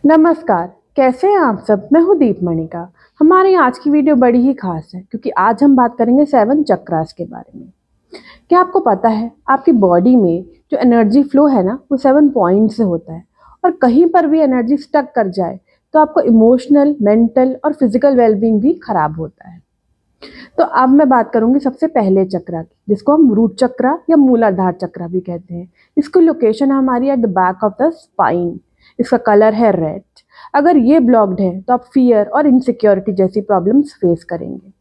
नमस्कार, कैसे हैं आप सब। मैं हूँ दीप मणिका। हमारी आज की वीडियो बड़ी ही खास है क्योंकि आज हम बात करेंगे 7 चक्रास के बारे में। क्या आपको पता है आपकी बॉडी में जो एनर्जी फ्लो है ना वो 7 पॉइंट से होता है। और कहीं पर भी एनर्जी स्टक कर जाए तो आपको इमोशनल, मेंटल और फिजिकल वेलबींग भी खराब होता है। तो अब मैं बात करूंगी सबसे पहले चक्रा की, जिसको हम रूट चक्रा या मूलाधार चक्रा भी कहते हैं। इसकी लोकेशन हमारी at the back of the spine. इसका कलर है रेड। अगर ये ब्लॉक्ड है तो आप फियर और इनसिक्योरिटी जैसी प्रॉब्लम्स फेस करेंगे।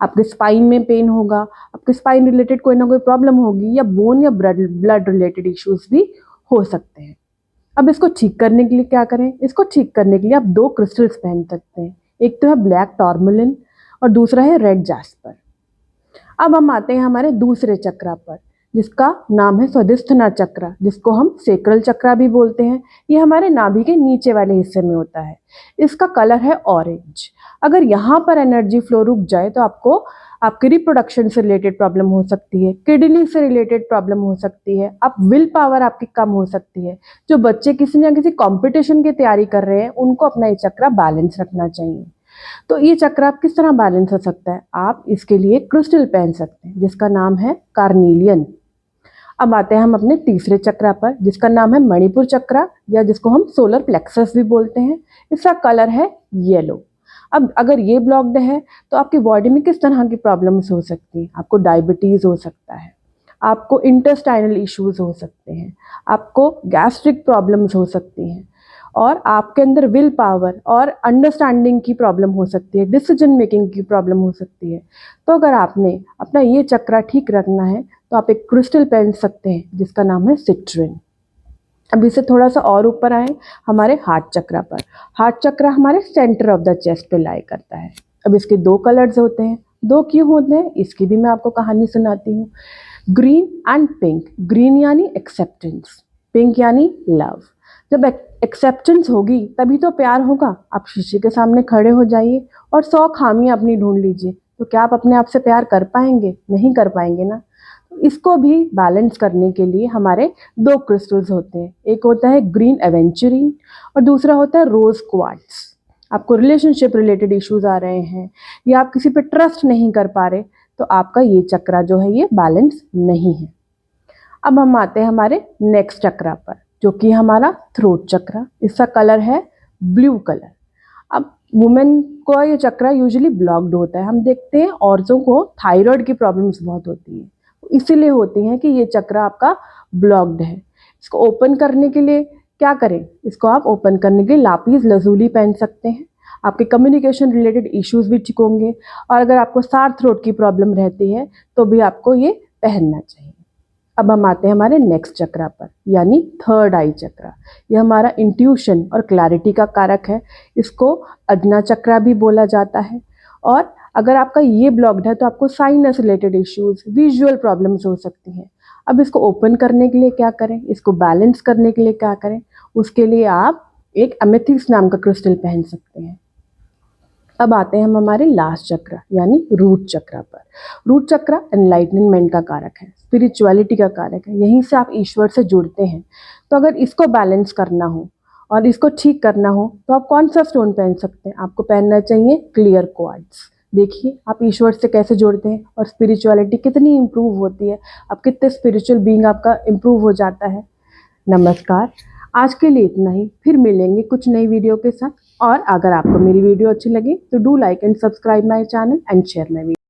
आपके स्पाइन में पेन होगा, आपके स्पाइन रिलेटेड कोई ना कोई प्रॉब्लम होगी, या बोन या ब्लड रिलेटेड इश्यूज भी हो सकते हैं। अब इसको ठीक करने के लिए क्या करें? इसको ठीक करने के लिए आप 2 क्रिस्टल्स पहन सकते हैं। एक तो है ब्लैक टॉर्मलिन और दूसरा है रेड जैस्पर। अब हम आते हैं हमारे दूसरे चक्रा पर, जिसका नाम है स्वादिष्ठना चक्रा, जिसको हम सेक्रल चक्रा भी बोलते हैं। ये हमारे नाभि के नीचे वाले हिस्से में होता है। इसका कलर है ऑरेंज। अगर यहाँ पर एनर्जी फ्लो रुक जाए तो आपको आपकी रिप्रोडक्शन से रिलेटेड प्रॉब्लम हो सकती है, किडनी से रिलेटेड प्रॉब्लम हो सकती है, आप विल पावर आपकी कम हो सकती है। जो बच्चे किसी न किसी कंपटीशन की तैयारी कर रहे हैं उनको अपना ये चक्रा बैलेंस रखना चाहिए। तो ये चक्र आप किस तरह बैलेंस हो सकता है? आप इसके लिए क्रिस्टल पहन सकते हैं जिसका नाम है कार्नीलियन। अब आते हैं हम अपने तीसरे चक्रा पर, जिसका नाम है मणिपुर चक्रा, या जिसको हम सोलर प्लेक्सस भी बोलते हैं। इसका कलर है येलो। अब अगर ये ब्लॉक्ड है तो आपकी बॉडी में किस तरह की प्रॉब्लम्स हो सकती हैं? आपको डायबिटीज हो सकता है, आपको इंटेस्टाइनल इश्यूज हो सकते हैं, आपको गैस्ट्रिक प्रॉब्लम्स हो सकती हैं, और आपके अंदर विल पावर और अंडरस्टैंडिंग की प्रॉब्लम हो सकती है, डिसीजन मेकिंग की प्रॉब्लम हो सकती है। तो अगर आपने अपना ये चक्रा ठीक रखना है तो आप एक क्रिस्टल पहन सकते हैं जिसका नाम है सिट्रिन। अब इसे थोड़ा सा और ऊपर आए हमारे हार्ट चक्रा पर। हार्ट चक्रा हमारे सेंटर ऑफ द चेस्ट पे लाई करता है। अब इसके 2 कलर्स होते हैं। 2 क्यों होते हैं इसकी भी मैं आपको कहानी सुनाती हूँ। Green and pink. ग्रीन यानी एक्सेप्टेंस, पिंक यानी लव। जब एक्सेप्टेंस होगी तभी तो प्यार होगा। आप शीशे के सामने खड़े हो जाइए और 100 खामियां अपनी ढूंढ लीजिए, तो क्या आप अपने आप से प्यार कर पाएंगे? नहीं कर पाएंगे ना। तो इसको भी बैलेंस करने के लिए हमारे 2 क्रिस्टल्स होते हैं। एक होता है ग्रीन एवेंचुरीन और दूसरा होता है रोज क्वार्ट्ज। आपको रिलेशनशिप रिलेटेड इश्यूज आ रहे हैं या आप किसी पे ट्रस्ट नहीं कर पा रहे तो आपका ये चक्रा जो है ये बैलेंस नहीं है। अब हम आते हैं हमारे नेक्स्ट चक्रा पर, जो कि हमारा थ्रोट चक्रा। इसका कलर है ब्लू कलर। अब वुमेन को ये चक्रा यूजुअली ब्लॉक्ड होता है। हम देखते हैं औरतों को थायराइड की प्रॉब्लम्स बहुत होती है, इसीलिए होती हैं कि ये चक्रा आपका ब्लॉक्ड है। इसको ओपन करने के लिए क्या करें? इसको आप ओपन करने के लिए लापीज लजूली पहन सकते हैं। आपके कम्युनिकेशन रिलेटेड इश्यूज भी ठीक होंगे। और अगर आपको सार थ्रोट की प्रॉब्लम रहती है तो भी आपको ये पहनना चाहिए। अब हम आते हैं हमारे नेक्स्ट चक्रा पर, यानी थर्ड आई चक्रा। यह हमारा इंट्यूशन और क्लैरिटी का कारक है। इसको अज्ञा चक्रा भी बोला जाता है। और अगर आपका ये ब्लॉक्ड है तो आपको sinus related issues, visual problems हो सकती हैं। अब इसको ओपन करने के लिए क्या करें? इसको बैलेंस करने के लिए क्या करें? उसके लिए आप एक एमेथिस्ट नाम का क्रिस्टल पहन सकते हैं। अब आते हैं हम हमारे लास्ट चक्रा यानी रूट चक्रा पर। रूट चक्रा एनलाइटनमेंट का कारक है, स्पिरिचुअलिटी का कारक है। यहीं से आप ईश्वर से जुड़ते हैं। तो अगर इसको बैलेंस करना हो और इसको ठीक करना हो तो आप कौन सा स्टोन पहन सकते हैं? आपको पहनना चाहिए क्लियर क्वार्ट्ज। देखिए आप ईश्वर से कैसे जुड़ते हैं और स्पिरिचुअलिटी कितनी इंप्रूव होती है। आप कितने स्पिरिचुअल बीइंग आपका इंप्रूव हो जाता है। नमस्कार, आज के लिए इतना ही। फिर मिलेंगे कुछ नई वीडियो के साथ। और अगर आपको मेरी वीडियो अच्छी लगी तो do like and subscribe my channel and share my video.